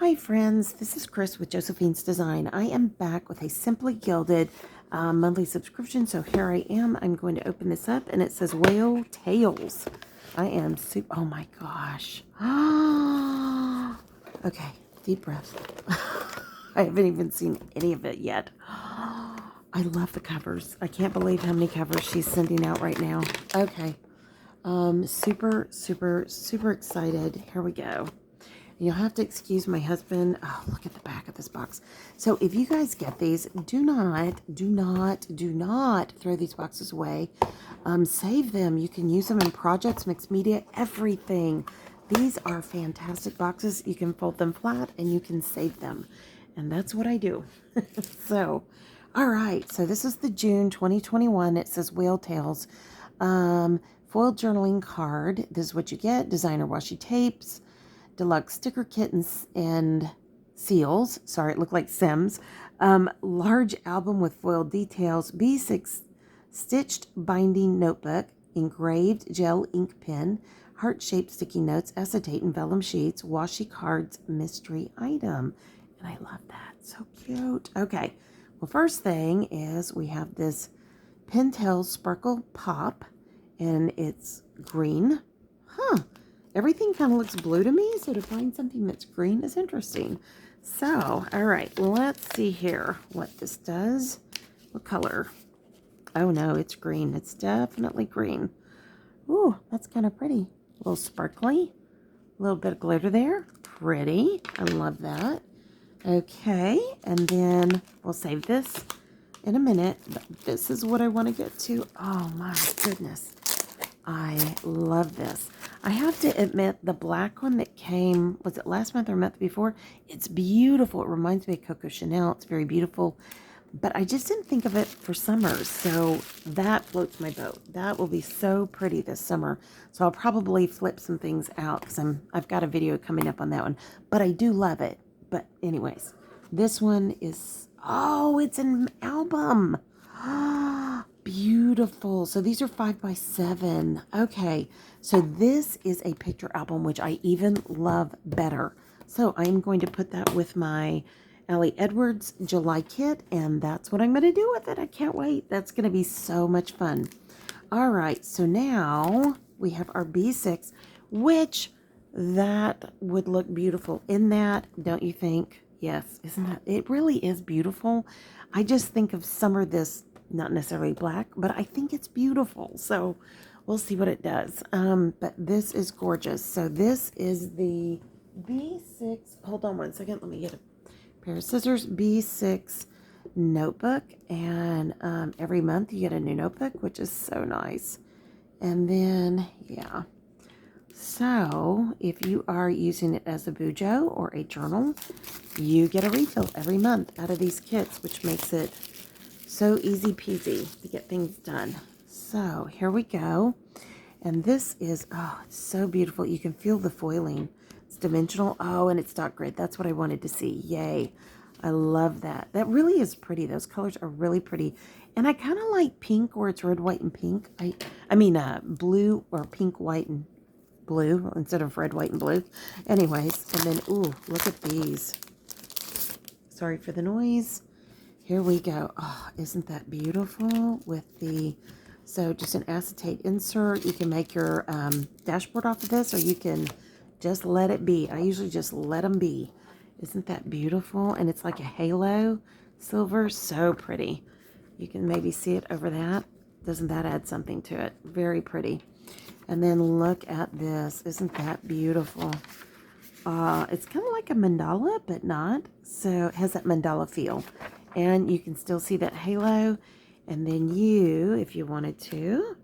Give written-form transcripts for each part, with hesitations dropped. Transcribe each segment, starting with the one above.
Hi friends, this is Chris with Josephine's Design. I am back with a Simply Gilded monthly subscription. So here I am. I'm going to open this up and it says Whale Tails. I am super, oh my gosh. Okay, deep breath. I haven't even seen any of it yet. I love the covers. I can't believe how many covers she's sending out right now. Okay. Super excited. Here we go. You'll have to excuse my husband. Oh, look at the back of this box. So if you guys get these, do not throw these boxes away. Save them. You can use them in projects, mixed media, everything. These are fantastic boxes. You can fold them flat and you can save them. And that's what I do. So, all right. So this is the June 2021. It says Whale Tails. Foiled journaling card. This is what you get. Designer washi tapes. Deluxe sticker kit and seals. Sorry, it looked like Sims. Large album with foiled details. B6 stitched binding notebook. Engraved gel ink pen. Heart-shaped sticky notes. Acetate and vellum sheets. Washi cards. Mystery item. And I love that. So cute. Okay. Well, first thing is we have this Pintail Sparkle Pop. And it's green. Huh. Everything kind of looks blue to me, so to find something that's green is interesting. So, all right, let's see here what this does. What color? Oh no, it's green. It's definitely green. Ooh, that's kind of pretty. A little sparkly. A little bit of glitter there. Pretty. I love that. Okay, and then we'll save this in a minute. But this is what I want to get to. Oh my goodness. I love this. I have to admit, the black one that came, was it last month or month before? It's beautiful. It reminds me of Coco Chanel. It's very beautiful. But I just didn't think of it for summer. So that floats my boat. That will be so pretty this summer. So I'll probably flip some things out because I've got a video coming up on that one. But I do love it. But anyways, this one is, oh, it's an album. Beautiful. So these are 5x7. Okay. So this is a picture album, which I even love better. So I'm going to put that with my Ellie Edwards July kit, and that's what I'm going to do with it. I can't wait. That's going to be so much fun. All right. So now we have our B6, which that would look beautiful in that, don't you think? Yes. Isn't that? It really is beautiful. I just think of summer this, not necessarily black, but I think it's beautiful. So we'll see what it does. But this is gorgeous. So this is the B6. Hold on one second. Let me get a pair of scissors. B6 notebook. And every month you get a new notebook, which is so nice. And then, yeah. So if you are using it as a bujo or a journal, you get a refill every month out of these kits, which makes it so easy peasy to get things done. So here we go. And this is, oh, it's so beautiful. You can feel the foiling. It's dimensional. Oh, and it's dot grid. That's what I wanted to see. Yay. I love that. That really is pretty. Those colors are really pretty. And I kind of like pink, or it's red, white, and pink. I mean, blue or pink, white, and blue instead of red, white, and blue. Anyways, and then, ooh, look at these. Sorry for the noise. Here we go. Oh, isn't that beautiful? With the, so just an acetate insert. You can make your dashboard off of this, or you can just let it be. I usually just let them be. Isn't that beautiful? And it's like a halo silver. So pretty. You can maybe see it over that. Doesn't that add something to it? Very pretty. And then look at this. Isn't that beautiful? It's kind of like a mandala, but not. So it has that mandala feel. And you can still see that halo. And then you, if you wanted to,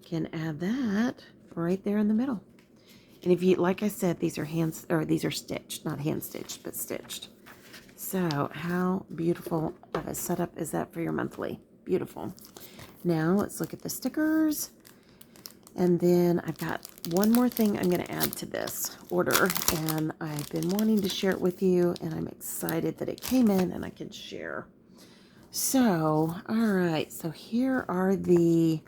can add that right there in the middle. And if you, like I said, these are stitched, not hand stitched, but stitched. So how beautiful of a setup is that for your monthly? Beautiful. Now let's look at the stickers. And then I've got one more thing I'm going to add to this order, and I've been wanting to share it with you, and I'm excited that it came in and I can share. So, all right, so here are the,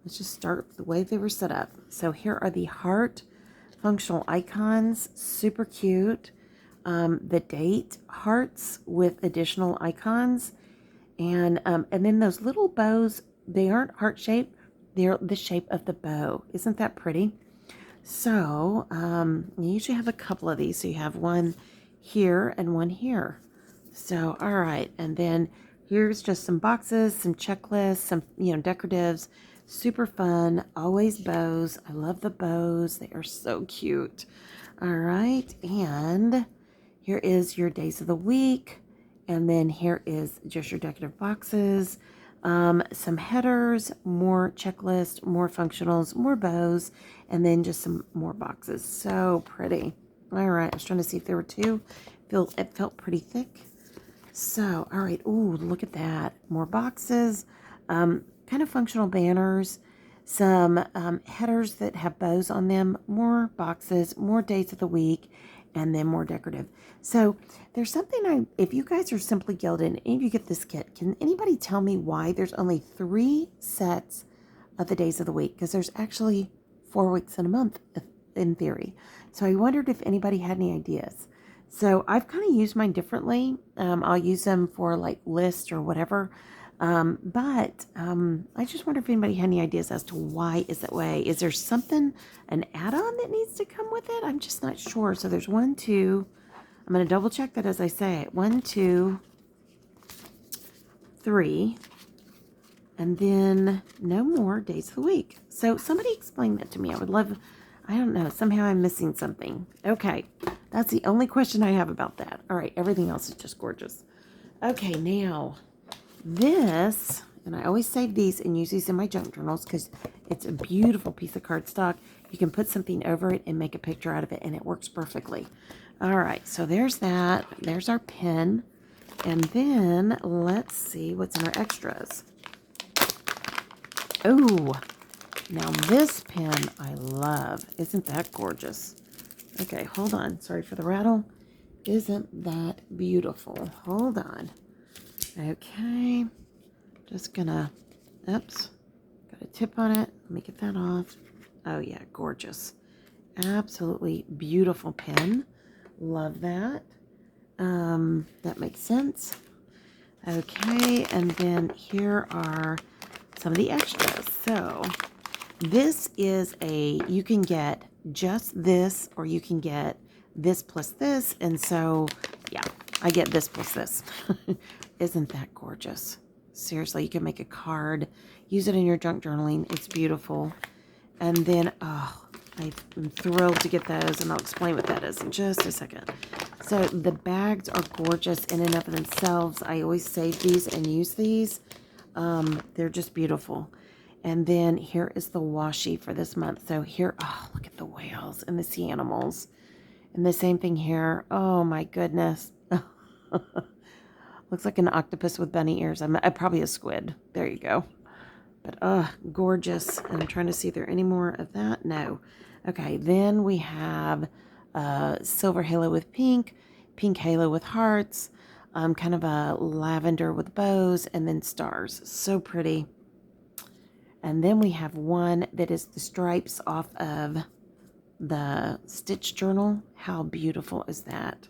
let's just start with the way they were set up. So here are the heart functional icons, super cute. the date hearts with additional icons. And then those little bows, they aren't heart shaped, they're the shape of the bow. Isn't that pretty? So you usually have a couple of these. So you have one here and one here. So, all right. And then here's just some boxes, some checklists, some, decoratives. Super fun. Always bows. I love the bows. They are so cute. All right. And here is your days of the week. And then here is just your decorative boxes. Some headers, more checklist, more functionals, more bows, and then just some more boxes. So pretty. All right, I was trying to see if there were two. It felt pretty thick. So, all right. Ooh, look at that. More boxes, kind of functional banners, some headers that have bows on them, more boxes, more days of the week, and then more decorative. So there's something if you guys are Simply Gilded and you get this kit, can anybody tell me why there's only 3 sets of the days of the week? Because there's actually 4 weeks in a month in theory. So I wondered if anybody had any ideas. So I've kind of used mine differently. I'll use them for like lists or whatever. But I just wonder if anybody had any ideas as to why is that way. Is there something, an add-on that needs to come with it? I'm just not sure. So there's 1, 2. I'm going to double check that as I say it. 1, 2, 3. And then no more days of the week. So somebody explain that to me. I would love, I don't know, somehow I'm missing something. Okay, that's the only question I have about that. All right, everything else is just gorgeous. Okay, now this, and I always save these and use these in my junk journals because it's a beautiful piece of cardstock. You can put something over it and make a picture out of it, and it works perfectly. All right, so there's that. There's our pen. And then let's see what's in our extras. Oh, now this pen I love. Isn't that gorgeous? Okay, hold on. Sorry for the rattle. Isn't that beautiful? Hold on. Okay, just gonna, oops, got a tip on it. Let me get that off. Oh yeah, gorgeous. Absolutely beautiful pen. Love that. That makes sense. Okay, and then here are some of the extras. So this is you can get just this, or you can get this plus this. And so, yeah, I get this plus this. Isn't that gorgeous? Seriously, you can make a card, use it in your junk journaling. It's beautiful. And then, oh, I'm thrilled to get those, and I'll explain what that is in just a second. So the bags are gorgeous in and of themselves. I always save these and use these. They're just beautiful. And then here is the washi for this month. So here, oh, look at the whales and the sea animals. And the same thing here. Oh my goodness. Looks like an octopus with bunny ears. I'm probably a squid. There you go. But gorgeous. And I'm trying to see if there are any more of that. No. Okay, then we have silver halo with pink, pink halo with hearts, kind of a lavender with bows, and then stars. So pretty. And then we have one that is the stripes off of the Stitch Journal. How beautiful is that?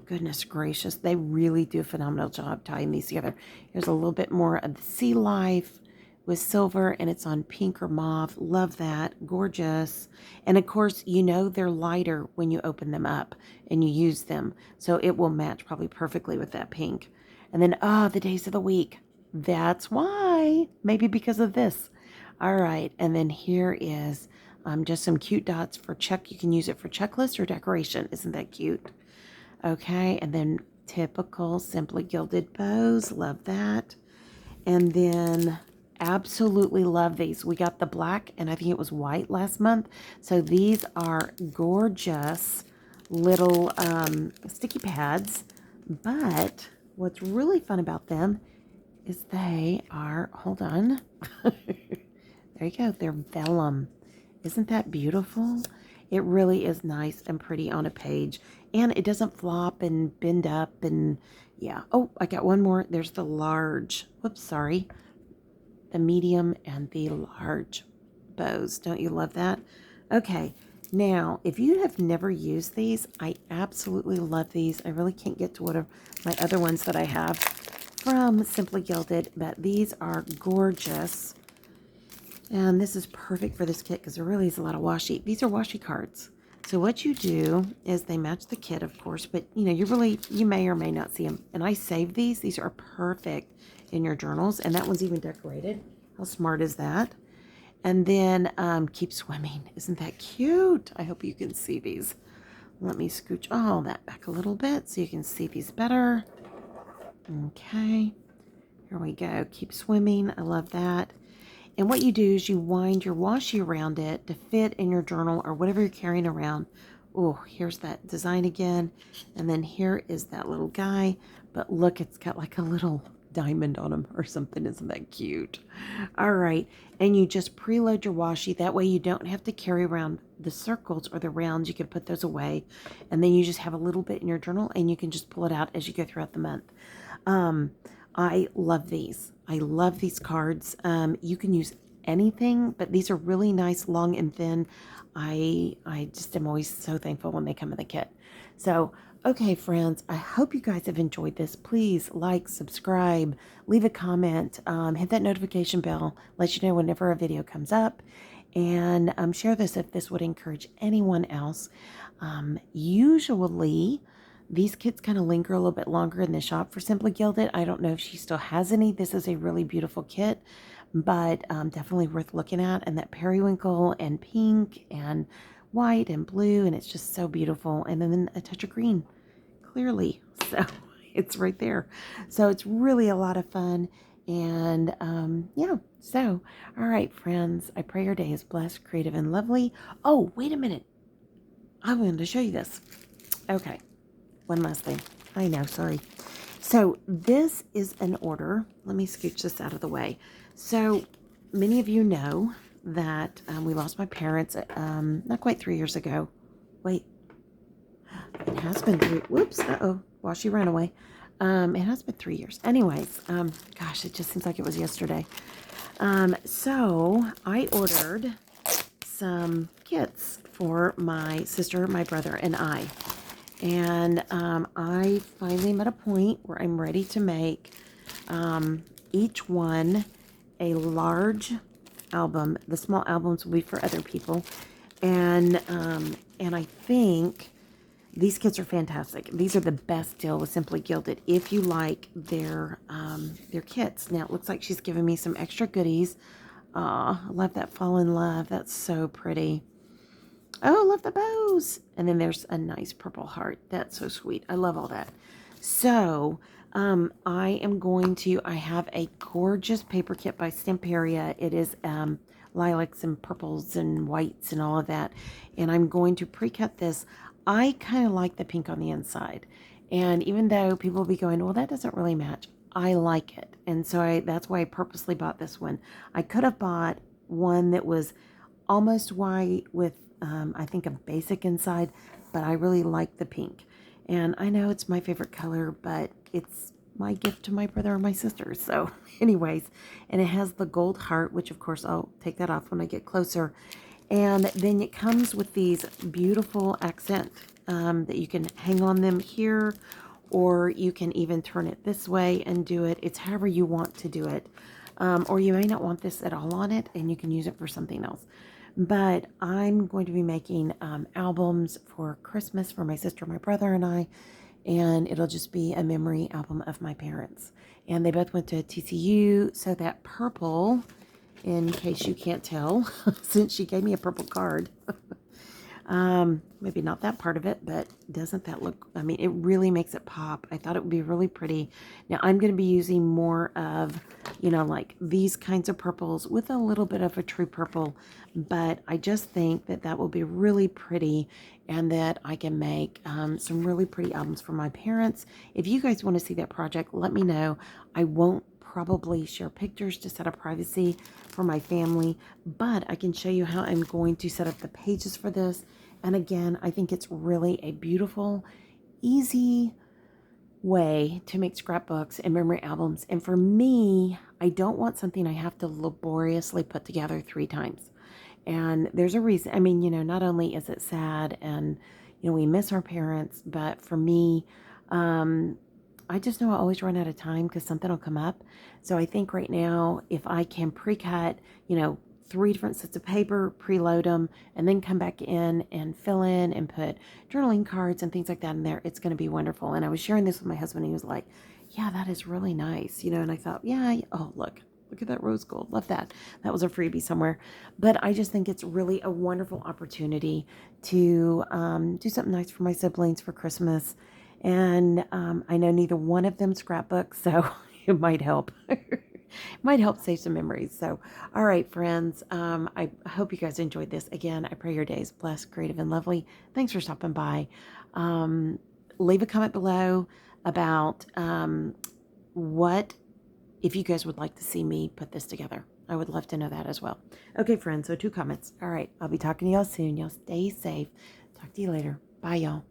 Goodness gracious. They really do a phenomenal job tying these together. Here's a little bit more of the sea life with silver, and it's on pink or mauve. Love that. Gorgeous. And of course, they're lighter when you open them up and you use them. So it will match probably perfectly with that pink. And then, the days of the week. That's why. Maybe because of this. All right. And then here is just some cute dots for check. You can use it for checklist or decoration. Isn't that cute? Okay. And then typical Simply Gilded bows. Love that. And then absolutely love these. We got the black and I think it was white last month. So these are gorgeous little sticky pads. But what's really fun about them is they are, hold on. There you go. They're vellum. Isn't that beautiful? It really is nice and pretty on a page. And it doesn't flop and bend up and yeah. Oh, I got one more. There's the large. Whoops, sorry. The medium and the large bows. Don't you love that? Okay. Now, if you have never used these, I absolutely love these. I really can't get to one of my other ones that I have from Simply Gilded, but these are gorgeous. And this is perfect for this kit because there really is a lot of washi. These are washi cards. So what you do is they match the kit, of course, but you know, you may or may not see them. And I save these. These are perfect in your journals. And that one's even decorated. How smart is that? And then keep swimming. Isn't that cute? I hope you can see these. Let me scooch all that back a little bit so you can see these better. Okay. Here we go. Keep swimming. I love that. And what you do is you wind your washi around it to fit in your journal or whatever you're carrying around. Oh, here's that design again. And then here is that little guy. But look, it's got like a little diamond on him or something. Isn't that cute? All right. And you just preload your washi. That way you don't have to carry around the circles or the rounds. You can put those away. And then you just have a little bit in your journal and you can just pull it out as you go throughout the month. I love these. I love these cards. You can use anything, but these are really nice, long and thin. I just am always so thankful when they come in the kit. So, okay, friends, I hope you guys have enjoyed this. Please like, subscribe, leave a comment, hit that notification bell, let you know whenever a video comes up, and share this if this would encourage anyone else. Usually, these kits kind of linger a little bit longer in the shop for Simply Gilded. I don't know if she still has any. This is a really beautiful kit, but definitely worth looking at. And that periwinkle and pink and white and blue, and it's just so beautiful. And then a touch of green, clearly. So it's right there. So it's really a lot of fun. And yeah, so all right, friends, I pray your day is blessed, creative, and lovely. Oh, wait a minute. I wanted to show you this. Okay. One last thing. I know, sorry. So this is an order. Let me scooch this out of the way. So many of you know that we lost my parents not quite 3 years ago. Wait, it has been 3. Whoops, uh-oh, washi ran away. It has been 3 years. Anyways, gosh, it just seems like it was yesterday. So I ordered some kits for my sister, my brother, and I. And I finally am at a point where I'm ready to make each one a large album. The small albums will be for other people. And I think these kits are fantastic. These are the best deal with Simply Gilded if you like their kits. Now, it looks like she's giving me some extra goodies. I love that Fall in Love. That's so pretty. Oh, love the bows. And then there's a nice purple heart. That's so sweet. I love all that. So, I have a gorgeous paper kit by Stamperia. It is lilacs and purples and whites and all of that. And I'm going to pre-cut this. I kind of like the pink on the inside. And even though people will be going, well, that doesn't really match, I like it. And so that's why I purposely bought this one. I could have bought one that was almost white with I think a basic inside, but I really like the pink. And I know it's my favorite color, but it's my gift to my brother and my sister. So anyways, and it has the gold heart, which of course I'll take that off when I get closer. And then it comes with these beautiful accent that you can hang on them here, or you can even turn it this way and do it. It's however you want to do it. Or you may not want this at all on it and you can use it for something else. But I'm going to be making albums for Christmas for my sister, my brother, and I. And it'll just be a memory album of my parents. And they both went to TCU. So that purple, in case you can't tell, since she gave me a purple card, maybe not that part of it, but doesn't that look, I mean, it really makes it pop. I thought it would be really pretty. Now I'm going to be using more of, you know, like these kinds of purples with a little bit of a true purple, but I just think that that will be really pretty and that I can make some really pretty albums for my parents. If you guys want to see that project, let me know. I won't probably share pictures to set up privacy for my family, but I can show you how I'm going to set up the pages for this. And again, I think it's really a beautiful, easy way to make scrapbooks and memory albums. And for me, I don't want something I have to laboriously put together 3 times. And there's a reason. I mean, not only is it sad and, we miss our parents, but for me, I just know I always run out of time because something will come up. So I think right now, if I can pre-cut, 3 different sets of paper, preload them, and then come back in and fill in and put journaling cards and things like that in there, it's going to be wonderful. And I was sharing this with my husband. He was like, yeah, that is really nice, and I thought, yeah, oh, look at that rose gold. Love that. That was a freebie somewhere. But I just think it's really a wonderful opportunity to do something nice for my siblings for Christmas. And I know neither one of them scrapbooks, so it might help. Might help save some memories. So, all right, friends. I hope you guys enjoyed this. Again, I pray your day is blessed, creative, and lovely. Thanks for stopping by. Leave a comment below about what, if you guys would like to see me put this together. I would love to know that as well. Okay, friends. So 2 comments. All right. I'll be talking to y'all soon. Y'all stay safe. Talk to you later. Bye, y'all.